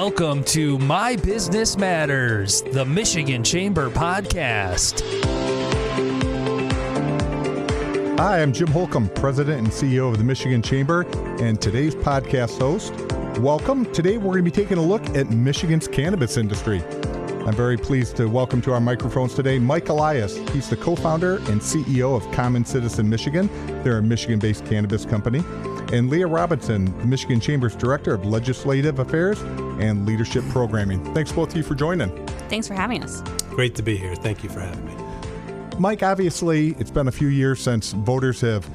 Welcome to My Business Matters, the Michigan Chamber podcast. Hi, I'm Jim Holcomb, President and CEO of the Michigan Chamber, and today's podcast host. Welcome. Today we're going to be taking a look at Michigan's cannabis industry. I'm very pleased to welcome to our microphones today Mike Elias. He's the co-founder and CEO of Common Citizen Michigan. They're a Michigan-based cannabis company. And Leah Robinson, the Michigan Chamber's Director of Legislative Affairs and Leadership Programming. Thanks both of you for joining. Thanks for having us. Great to be here. Thank you for having me. Mike, obviously, it's been a few years since voters have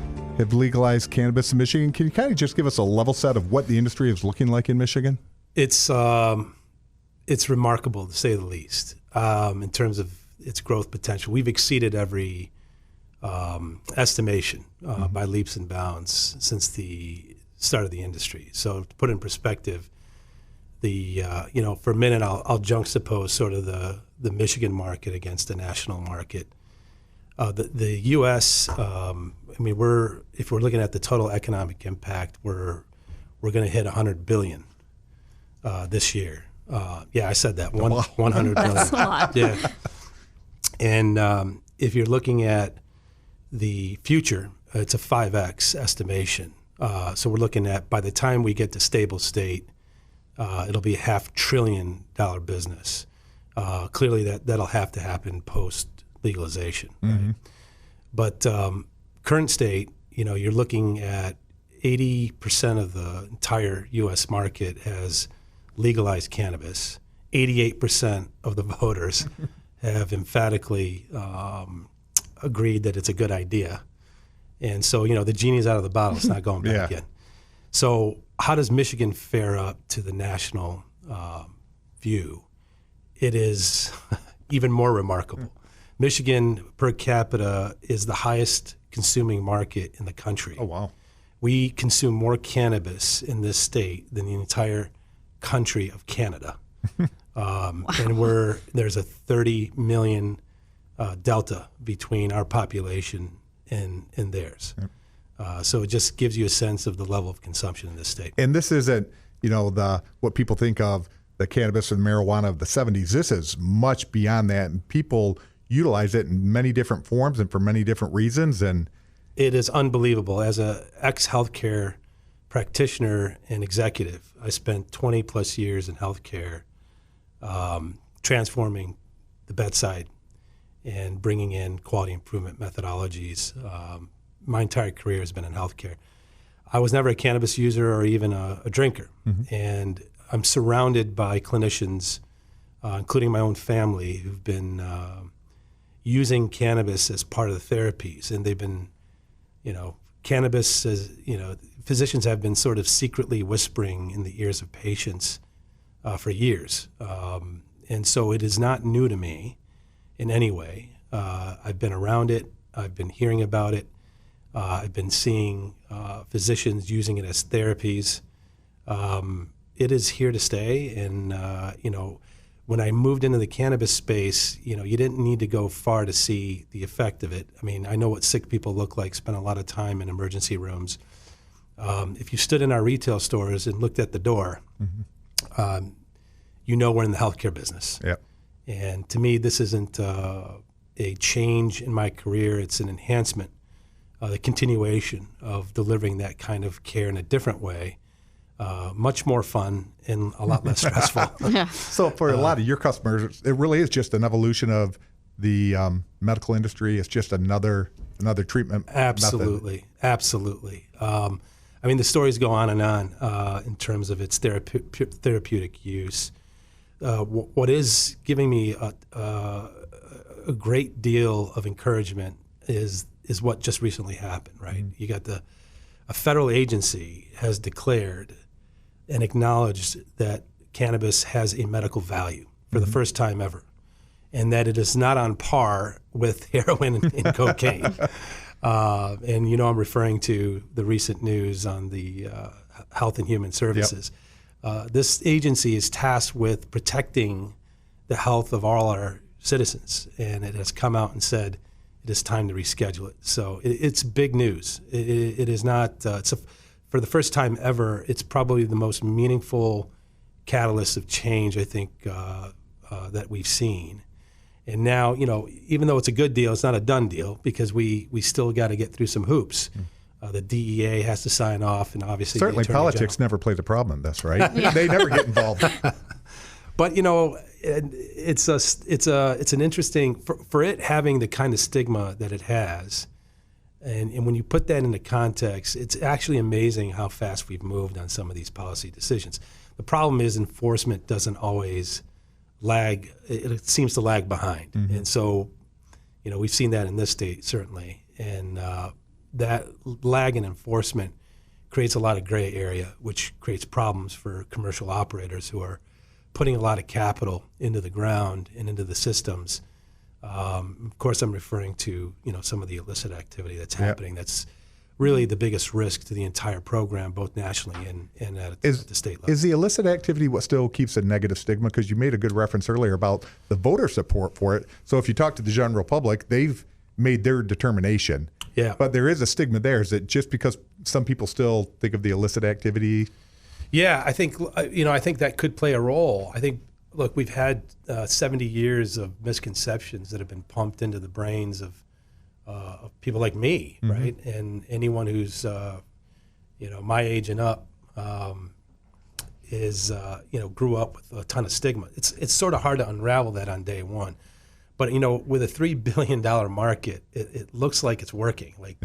legalized cannabis in Michigan. Can you kind of just give us a level set of what the industry is looking like in Michigan? It's remarkable, to say the least, in terms of its growth potential. We've exceeded every estimation by leaps and bounds since the start of the industry. So to put in perspective, for a minute, I'll juxtapose sort of the Michigan market against the national market. The U.S., if we're looking at the total economic impact, we're going to hit $100 billion this year. I said that, 100 billion. That's a lot. Yeah. And if you're looking at the future, it's a 5X estimation. So we're looking at, by the time we get to stable state, it'll be a $500 billion business. Clearly that'll have to happen post legalization. Mm-hmm. Right? But current state, you're looking at 80% of the entire U.S. market has legalized cannabis. 88% of the voters have emphatically agreed that it's a good idea. And so, the genie's out of the bottle. It's not going back in. So how does Michigan fare up to the national view? It is even more remarkable. Michigan per capita is the highest consuming market in the country. Oh, wow. We consume more cannabis in this state than the entire country of Canada. Wow. And there's a 30 million delta between our population and theirs. Yep. So it just gives you a sense of the level of consumption in this state. And this isn't, what people think of the cannabis and marijuana of the 70s. This is much beyond that, and people utilize it in many different forms and for many different reasons. And it is unbelievable. As a ex-healthcare practitioner and executive, I spent 20 plus years in healthcare, transforming the bedside and bringing in quality improvement methodologies. My entire career has been in healthcare. I was never a cannabis user or even a drinker. Mm-hmm. And I'm surrounded by clinicians, including my own family, who've been using cannabis as part of the therapies. And they've been, cannabis as, physicians have been sort of secretly whispering in the ears of patients for years. And so it is not new to me in any way. I've been around it. I've been hearing about it. I've been seeing physicians using it as therapies. It is here to stay. And, when I moved into the cannabis space, you didn't need to go far to see the effect of it. I mean, I know what sick people look like, spent a lot of time in emergency rooms. If you stood in our retail stores and looked at the door, mm-hmm. We're in the healthcare business. Yep. And to me, this isn't a change in my career. It's an enhancement, the continuation of delivering that kind of care in a different way, much more fun and a lot less stressful. Yeah. So for a lot of your customers, it really is just an evolution of the medical industry. It's just another treatment Absolutely. method. Absolutely. The stories go on and on in terms of its therapeutic use. What is giving me a great deal of encouragement is what just recently happened, right? Mm-hmm. You got a federal agency has declared and acknowledged that cannabis has a medical value for the first time ever, and that it is not on par with heroin and cocaine. And I'm referring to the recent news on the Health and Human Services. Yep. This agency is tasked with protecting the health of all our citizens, and it has come out and said it is time to reschedule it. So it's big news. It is not. For the first time ever, it's probably the most meaningful catalysts of change, I think, that we've seen. And now, even though it's a good deal, it's not a done deal because we still got to get through some hoops. The DEA has to sign off, and obviously certainly the Attorney politics General. never plays a problem in this, right? They never get involved. But it's an interesting for it having the kind of stigma that it has, and when you put that into context, it's actually amazing how fast we've moved on some of these policy decisions. The problem is enforcement doesn't always lag. It seems to lag behind, and so we've seen that in this state certainly, and that lag in enforcement creates a lot of gray area, which creates problems for commercial operators who are putting a lot of capital into the ground and into the systems. Of course, I'm referring to some of the illicit activity that's happening. That's really the biggest risk to the entire program, both nationally and at the state level. Is the illicit activity what still keeps a negative stigma? Because you made a good reference earlier about the voter support for it. So if you talk to the general public, they've made their determination. Yeah. But there is a stigma there. Is it just because some people still think of the illicit activity? Yeah, I think that could play a role. I think, look, we've had 70 years of misconceptions that have been pumped into the brains of people like me, right? And anyone who's my age and up is grew up with a ton of stigma. It's sort of hard to unravel that on day one. But with a $3 billion market, it looks like it's working. Like,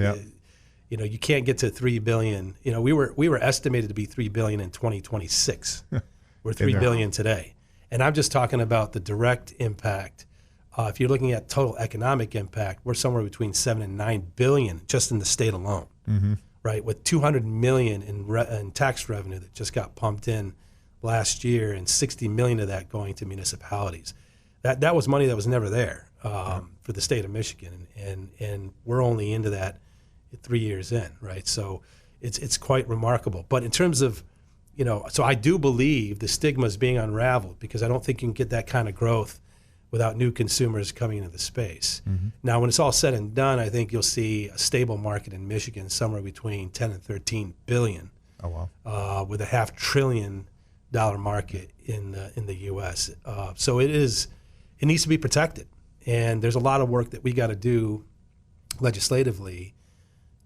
you can't get to $3 billion. We were estimated to be $3 billion in 2026. We're $3 billion today, and I'm just talking about the direct impact. If you're looking at total economic impact, we're somewhere between 7 and 9 billion just in the state alone, right? With 200 million in tax revenue that just got pumped in last year, and 60 million of that going to municipalities. That was money that was never there for the state of Michigan, and we're only into that 3 years in, right? So it's quite remarkable. But in terms of, so I do believe the stigma is being unraveled because I don't think you can get that kind of growth without new consumers coming into the space. Now, when it's all said and done, I think you'll see a stable market in Michigan somewhere between 10 and 13 billion. Oh, wow. With a $500 billion market in the U.S. So it needs to be protected, and there's a lot of work that we got to do legislatively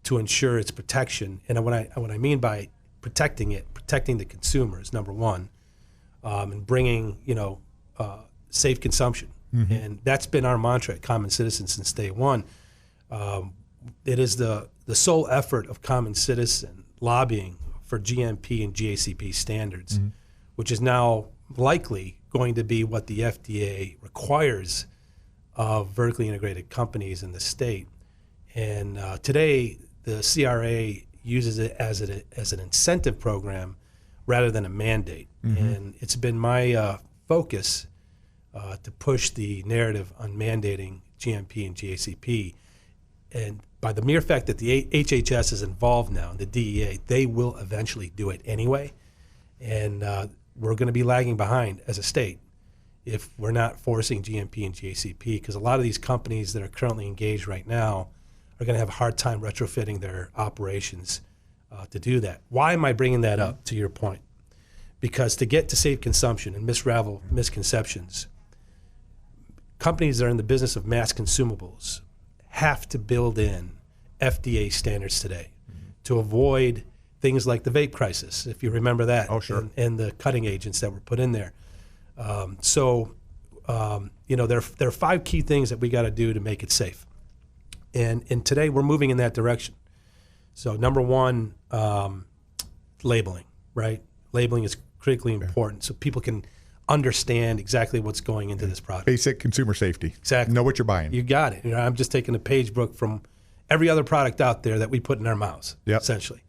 to ensure its protection. And what I mean by protecting the consumers, number one, and bringing safe consumption, and that's been our mantra at Common Citizen since day one. It is the sole effort of Common Citizen lobbying for GMP and GACP standards, which is now likely going to be what the FDA requires of vertically integrated companies in the state. And today, the CRA uses it as an incentive program rather than a mandate. And it's been my focus to push the narrative on mandating GMP and GACP. And by the mere fact that the HHS is involved now, the DEA, they will eventually do it anyway. And we're going to be lagging behind as a state if we're not forcing GMP and GACP, because a lot of these companies that are currently engaged right now are going to have a hard time retrofitting their operations to do that. Why am I bringing that up, to your point? Because to get to safe consumption and misravel misconceptions, companies that are in the business of mass consumables have to build in FDA standards today to avoid things like the vape crisis, if you remember that. Oh, sure. And the cutting agents that were put in there. There are 5 key things that we got to do to make it safe. And today we're moving in that direction. So number one, labeling, right? Labeling is critically important so people can understand exactly what's going into this product. Basic consumer safety. Exactly. Know what you're buying. You got it. I'm just taking a page book from every other product out there that we put in our mouths, essentially.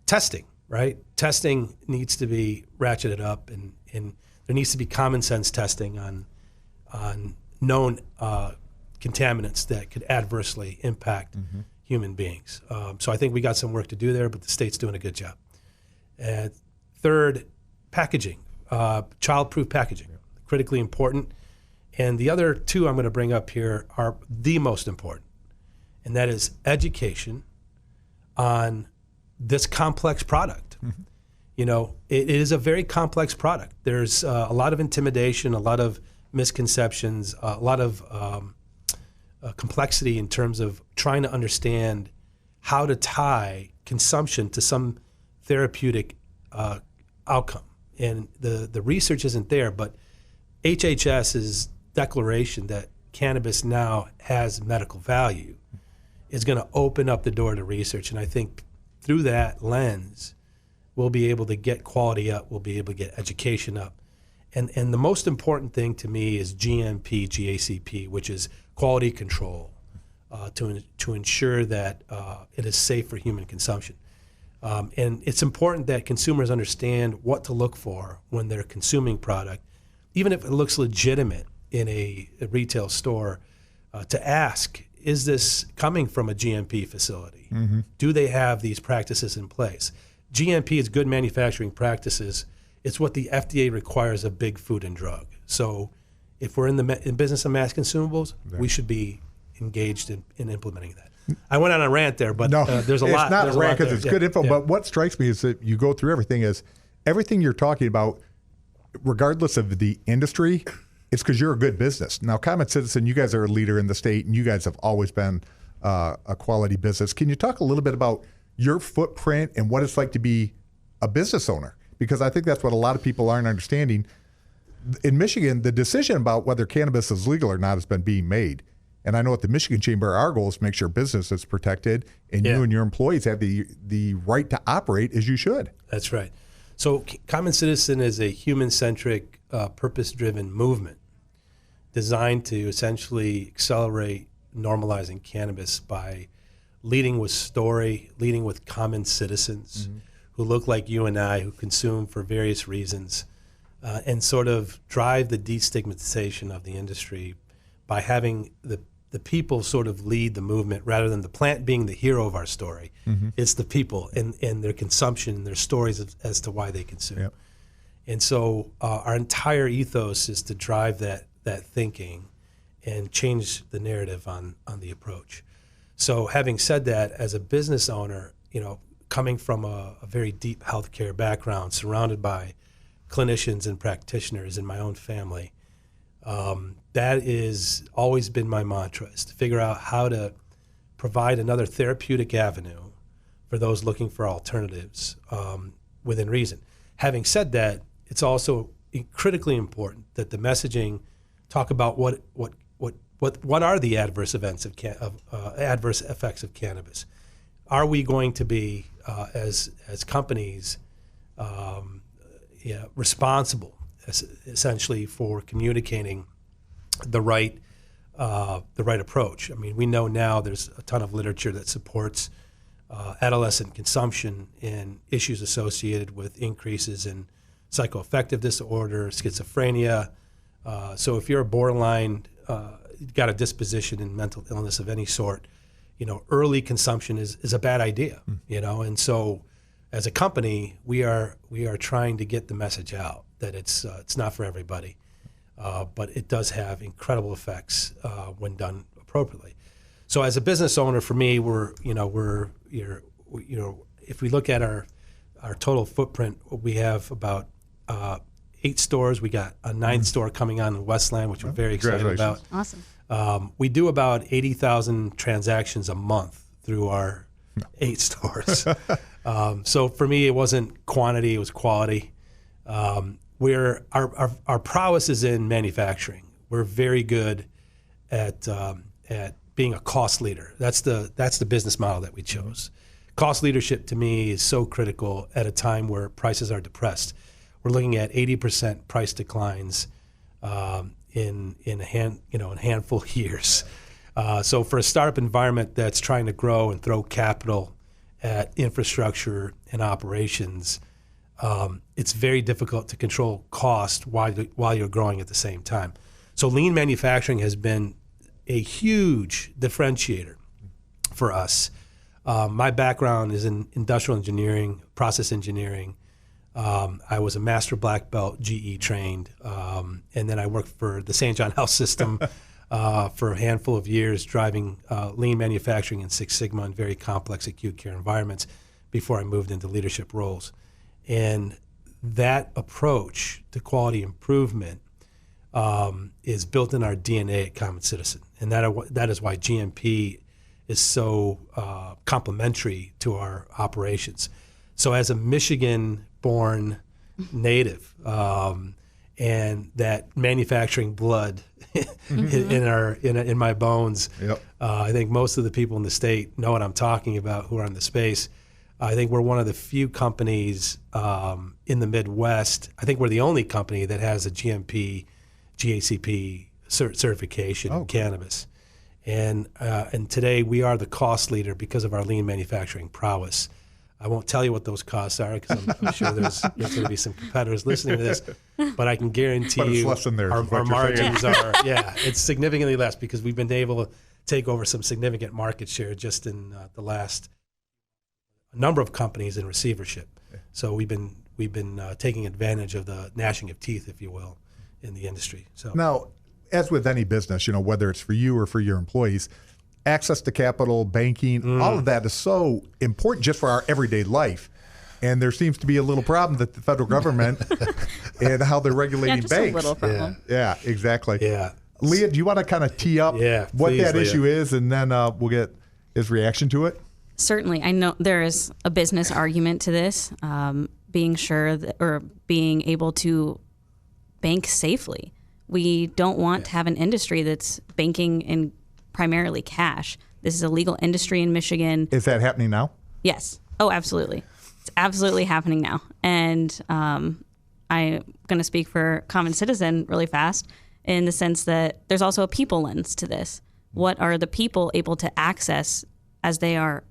Testing, right? Testing needs to be ratcheted up, and there needs to be common sense testing on known contaminants that could adversely impact human beings. So I think we got some work to do there, but the state's doing a good job. And third, packaging, child-proof packaging, critically important. And the other 2 I'm going to bring up here are the most important, and that is education on this complex product. it is a very complex product. There's a lot of intimidation, a lot of misconceptions, a lot of complexity in terms of trying to understand how to tie consumption to some therapeutic outcome. And the research isn't there, but HHS's declaration that cannabis now has medical value is going to open up the door to research. And I think through that lens, we'll be able to get quality up, we'll be able to get education up. And the most important thing to me is GMP, GACP, which is quality control, to ensure that it is safe for human consumption. And it's important that consumers understand what to look for when they're consuming product, even if it looks legitimate in a retail store, to ask, is this coming from a GMP facility? Mm-hmm. Do they have these practices in place? GMP is good manufacturing practices. It's what the FDA requires of big food and drug. So if we're in the business of mass consumables, we should be engaged in implementing that. I went on a rant there, but there's a lot. It's not a rant because it's good info, but what strikes me is that you go through everything you're talking about, regardless of the industry, it's because you're a good business. Now, Common Citizen, you guys are a leader in the state, and you guys have always been a quality business. Can you talk a little bit about your footprint and what it's like to be a business owner? Because I think that's what a lot of people aren't understanding. In Michigan, the decision about whether cannabis is legal or not has been being made. And I know at the Michigan Chamber, our goal is to make sure business is protected and you and your employees have the right to operate as you should. That's right. So Common Citizen is a human-centric, purpose-driven movement designed to essentially accelerate normalizing cannabis by leading with story, leading with common citizens who look like you and I, who consume for various reasons, and sort of drive the destigmatization of the industry by having the people sort of lead the movement rather than the plant being the hero of our story. Mm-hmm. It's the people and their consumption and their stories as to why they consume. Yep. And so our entire ethos is to drive that thinking and change the narrative on the approach. So having said that, as a business owner, coming from a very deep healthcare background, surrounded by clinicians and practitioners in my own family, that is always been my mantra, is to figure out how to provide another therapeutic avenue for those looking for alternatives within reason. Having said that, it's also critically important that the messaging talk about what are the adverse events adverse effects of cannabis. Are we going to be as companies responsible essentially for communicating the right approach? I mean, we know now there's a ton of literature that supports adolescent consumption and issues associated with increases in psychoaffective disorder, schizophrenia. So if you're a borderline, got a disposition in mental illness of any sort, early consumption is a bad idea, and so as a company, we are trying to get the message out that it's not for everybody, but it does have incredible effects when done appropriately. So as a business owner, for me, if we look at our total footprint, we have about 8 stores. We got a 9th store coming on in Westland, which we're very excited about. Awesome. We do about 80,000 transactions a month through our 8 stores. So for me, it wasn't quantity; it was quality. Our prowess is in manufacturing. We're very good at being a cost leader. That's the business model that we chose. Cost leadership to me is so critical at a time where prices are depressed. We're looking at 80% price declines in a handful of years. So for a startup environment that's trying to grow and throw capital at infrastructure and operations, it's very difficult to control cost while you're growing at the same time. So lean manufacturing has been a huge differentiator for us. My background is in industrial engineering, process engineering. I was a master black belt, GE trained, and then I worked for the St. John Health System for a handful of years, driving lean manufacturing in Six Sigma in very complex acute care environments before I moved into leadership roles. And that approach to quality improvement is built in our DNA at Common Citizen. And that is why GMP is so complementary to our operations. So as a Michigan-born native, and that manufacturing blood in my bones, I think most of the people in the state know what I'm talking about who are in the space. I think we're one of the few companies in the Midwest. I think we're the only company that has a GMP, GACP certification in cannabis. And today we are the cost leader because of our lean manufacturing prowess. I won't tell you what those costs are because I'm sure there's going to be some competitors listening to this, but I can guarantee you our margins are, it's significantly less because we've been able to take over some significant market share just in the last number of companies in receivership. So we've been taking advantage of the gnashing of teeth, if you will, in the industry. So now, as with any business, whether it's for you or for your employees, access to capital, banking, all of that is so important just for our everyday life. And there seems to be a little problem that the federal government and how they're regulating just banks. A little problem. Yeah, exactly. Yeah. Leah, do you want to kind of tee up what that issue is, and then we'll get his reaction to it? Certainly. I know there is a business argument to this, being sure that, or being able to bank safely. We don't want to have an industry that's banking in primarily cash. This is a legal industry in Michigan. Is that happening now? Yes. Oh, absolutely. It's absolutely happening now. And I'm going to speak for Common Citizen really fast in the sense that there's also a people lens to this. What are the people able to access as they are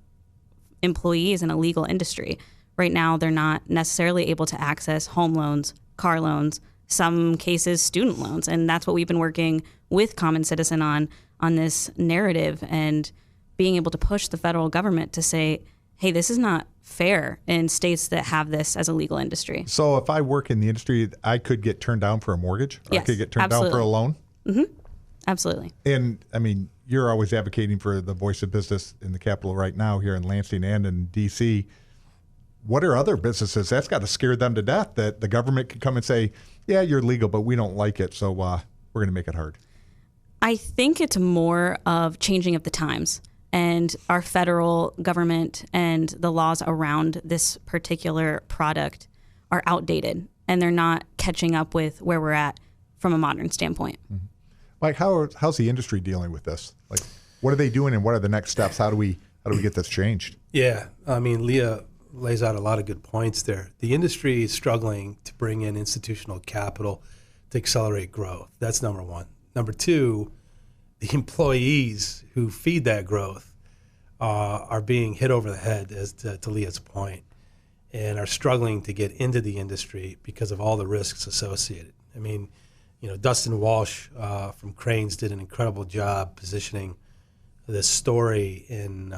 employees in a legal industry? Right now, they're not necessarily able to access home loans, car loans, some cases student loans. And that's what we've been working with Common Citizen on this narrative and being able to push the federal government to say, hey, this is not fair in states that have this as a legal industry. So if I work in the industry, I could get turned down for a mortgage? Or Yes, I could get turned absolutely. down for a loan? Mm-hmm. Absolutely. And, I mean, you're always advocating for the voice of business in the Capitol right now here in Lansing and in D.C. What are other businesses? That's got to scare them to death that the government could come and say, yeah, you're legal, but we don't like it, so we're going to make it hard. I think it's more of changing of the times, and our federal government and the laws around this particular product are outdated, and they're not catching up with where we're at from a modern standpoint. Mm-hmm. Mike, how's the industry dealing with this? Like, what are they doing, and what are the next steps? How do we get this changed? Yeah, I mean, Leah lays out a lot of good points there. The industry is struggling to bring in institutional capital to accelerate growth. That's number one. Number two, the employees who feed that growth are being hit over the head, as to Leah's point, and are struggling to get into the industry because of all the risks associated. I mean, Dustin Walsh from Cranes did an incredible job positioning this story and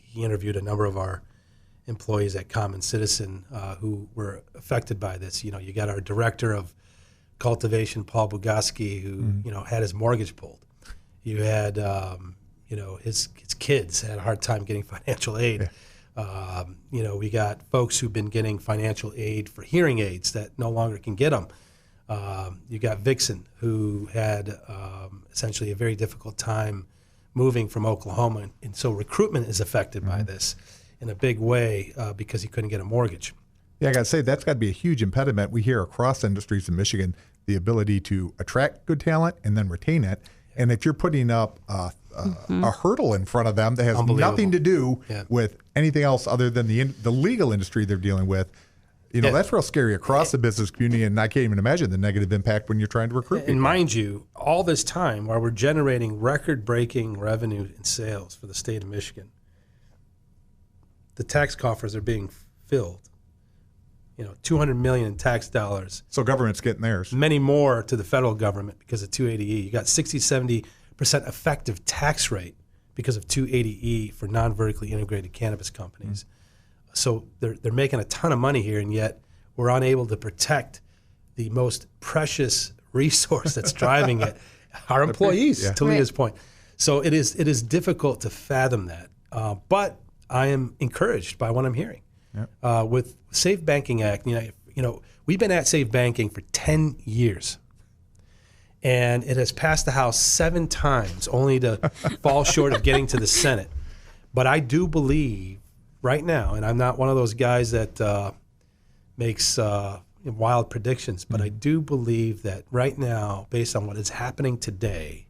he interviewed a number of our employees at Common Citizen who were affected by this. You got our director of cultivation, Paul Bugoski, who had his mortgage pulled. You had his kids had a hard time getting financial aid. We got folks who've been getting financial aid for hearing aids that no longer can get them. You got Vixen, who had essentially a very difficult time moving from Oklahoma, and so recruitment is affected by this in a big way because he couldn't get a mortgage. Yeah, I got to say, that's got to be a huge impediment. We hear across industries in Michigan the ability to attract good talent and then retain it. And if you're putting up a hurdle in front of them that has nothing to do with anything else other than the legal industry they're dealing with, that's real scary across the business community, and I can't even imagine the negative impact when you're trying to recruit people. And mind you, all this time while we're generating record-breaking revenue and sales for the state of Michigan, the tax coffers are being filled. $200 million in tax dollars. So government's getting theirs. Many more to the federal government because of 280E. You got 60-70% effective tax rate because of 280E for non-vertically integrated cannabis companies. So they're making a ton of money here, and yet we're unable to protect the most precious resource that's driving it, our employees, to Leah's point. So it is difficult to fathom that. But I am encouraged by what I'm hearing. With Safe Banking Act, we've been at Safe Banking for 10 years. And it has passed the House 7 times, only to fall short of getting to the Senate. But I do believe right now, and I'm not one of those guys that makes wild predictions, but I do believe that right now, based on what is happening today,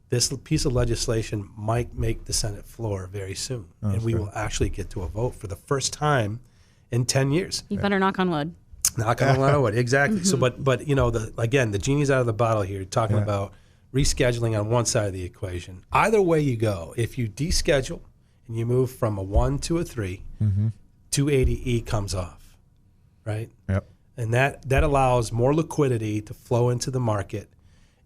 this piece of legislation might make the Senate floor very soon. And we will actually get to a vote for the first time in 10 years. You better knock on wood. Knock on a lot of wood, exactly. So, but again, the genie's out of the bottle here. You're talking about rescheduling on one side of the equation. Either way you go, if you deschedule and you move from a 1 to a 3, 280E comes off, right? Yep. And that allows more liquidity to flow into the market,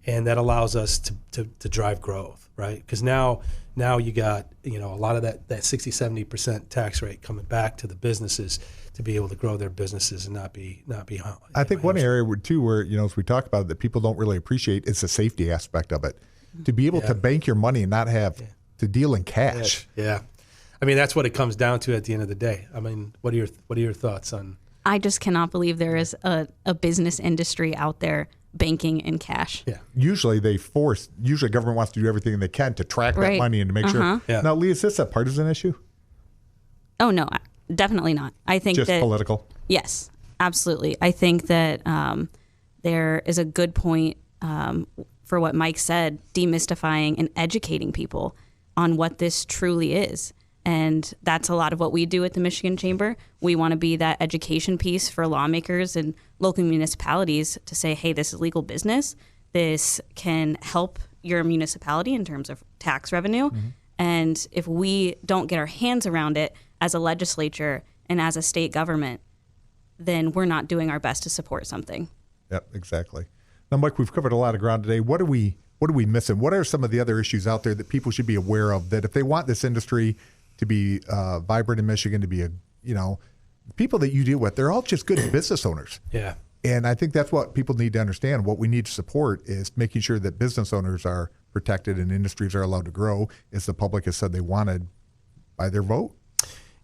and that allows us to drive growth, right? Because now you got a lot of that 60-70% tax rate coming back to the businesses to be able to grow their businesses and not be. I think one area where as we talk about it, that people don't really appreciate is the safety aspect of it. To be able to bank your money and not have to deal in cash. Yeah. I mean, that's what it comes down to at the end of the day. I mean, what are your thoughts on? I just cannot believe there is a business industry out there banking in cash. Yeah. Usually government wants to do everything they can to track that money and to make sure. Yeah. Now, Leah, is this a partisan issue? Oh, no, definitely not. I think just political? Yes, absolutely. I think that there is a good point for what Mike said, demystifying and educating people on what this truly is. And that's a lot of what we do at the Michigan Chamber. We want to be that education piece for lawmakers and local municipalities to say, hey, this is legal business. This can help your municipality in terms of tax revenue. And if we don't get our hands around it as a legislature and as a state government, then we're not doing our best to support something. Yep, exactly. Now, Mike, we've covered a lot of ground today. What are we missing? What are some of the other issues out there that people should be aware of, that if they want this industry to be vibrant in Michigan, to be people that you deal with, they're all just good business owners. Yeah. And I think that's what people need to understand. What we need to support is making sure that business owners are protected and industries are allowed to grow, as the public has said they wanted by their vote.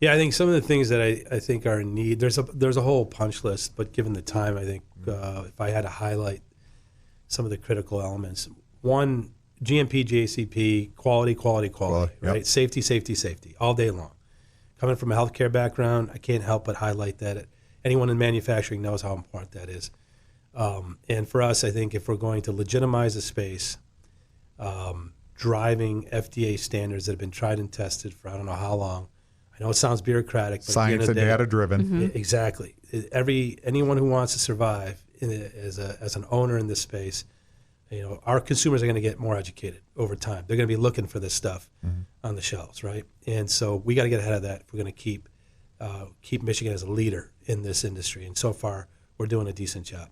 Yeah, I think some of the things that I think are in need, there's a whole punch list, but given the time, I think if I had to highlight some of the critical elements, one, GMP, GACP, quality, right? Yep. Safety, all day long. Coming from a healthcare background, I can't help but highlight that. Anyone in manufacturing knows how important that is. And for us, I think if we're going to legitimize a space, driving FDA standards that have been tried and tested for I don't know how long. I know it sounds bureaucratic, but science and data driven. Exactly. Anyone who wants to survive as an owner in this space, our consumers are going to get more educated over time. They're going to be looking for this stuff on the shelves, right? And so we got to get ahead of that if we're going to keep Michigan as a leader in this industry. And so far, we're doing a decent job.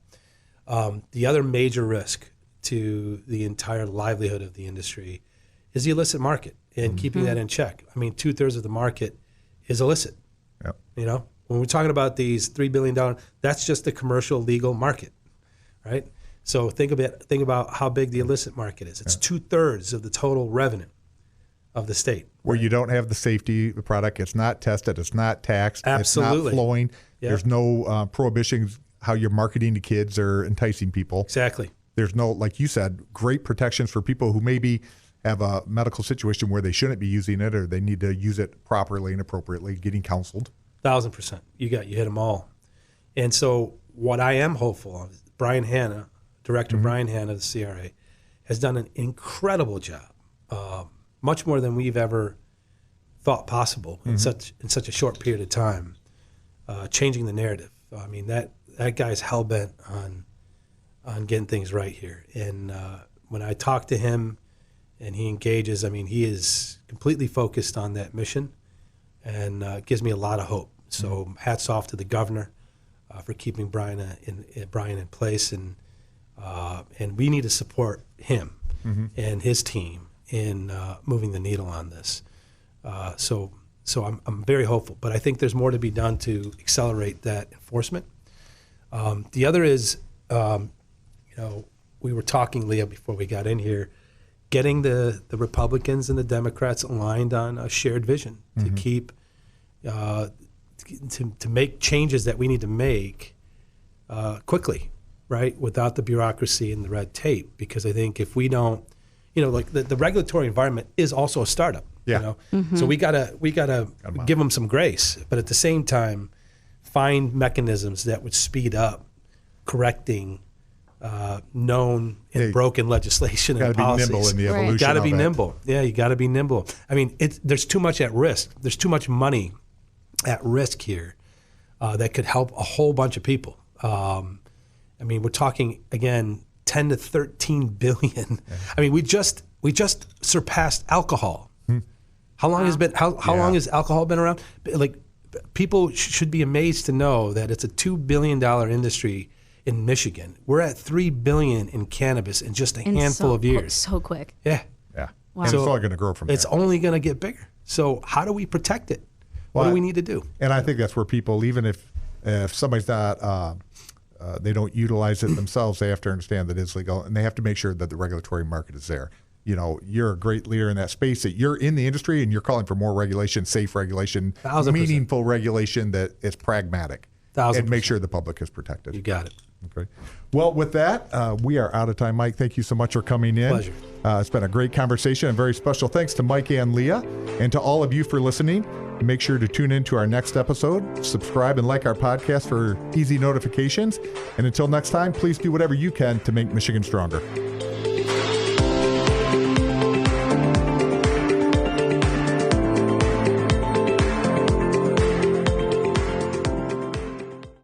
The other major risk to the entire livelihood of the industry is the illicit market and keeping that in check. I mean, 2/3 of the market is illicit. Yep. When we're talking about these $3 billion, that's just the commercial legal market, right? So think about how big the illicit market is. It's 2/3 of the total revenue of the state. Where you don't have the safety of the product, it's not tested, it's not taxed, Absolutely. It's not flowing. Yep. There's no prohibitions how you're marketing to kids or enticing people. Exactly. There's no, like you said, great protections for people who maybe have a medical situation where they shouldn't be using it, or they need to use it properly and appropriately, getting counseled. 1,000%. You hit them all. And so what I am hopeful of, Brian Hanna, Director Brian Hanna of the CRA, has done an incredible job, much more than we've ever thought possible in such a short period of time, changing the narrative. I mean, that guy's hell-bent on getting things right here. And when I talk to him and he engages, I mean, he is completely focused on that mission, and gives me a lot of hope. So hats off to the governor for keeping Brian in place, and we need to support him and his team in moving the needle on this. So I'm very hopeful, but I think there's more to be done to accelerate that enforcement. The other is, we were talking, Leah, before we got in here, getting the Republicans and the Democrats aligned on a shared vision to keep to make changes that we need to make quickly, right, without the bureaucracy and the red tape. Because I think if we don't, like the regulatory environment is also a startup. Yeah. So we gotta give them some grace, but at the same time, find mechanisms that would speed up correcting known and broken legislation and policies. Got to be nimble in the evolution. You got to be of it. nimble. Yeah, you got to be nimble. I mean, there's too much at risk. There's too much money at risk here that could help a whole bunch of people. I mean, we're talking again 10 to 13 billion. Yeah. I mean, we just surpassed alcohol. How long has long has alcohol been around? Like, people should be amazed to know that it's a $2 billion industry in Michigan. We're at $3 billion in cannabis in just a handful of years. So quick. Yeah. Yeah. Wow. And it's only going to grow from there. It's only going to get bigger. So how do we protect it? What do we need to do? And I think that's where people, even if somebody's not, they don't utilize it themselves, they have to understand that it's legal, and they have to make sure that the regulatory market is there. You're a great leader in that space, that you're in the industry and you're calling for more regulation, safe regulation, 1,000%. meaningful regulation that is pragmatic, 1,000%. and make sure the public is protected. You got it. Okay. Well, with that, we are out of time. Mike, thank you so much for coming in. Pleasure. It's been a great conversation. And very special thanks to Mike and Leah, and to all of you for listening. Make sure to tune in to our next episode. Subscribe and like our podcast for easy notifications. And until next time, please do whatever you can to make Michigan stronger.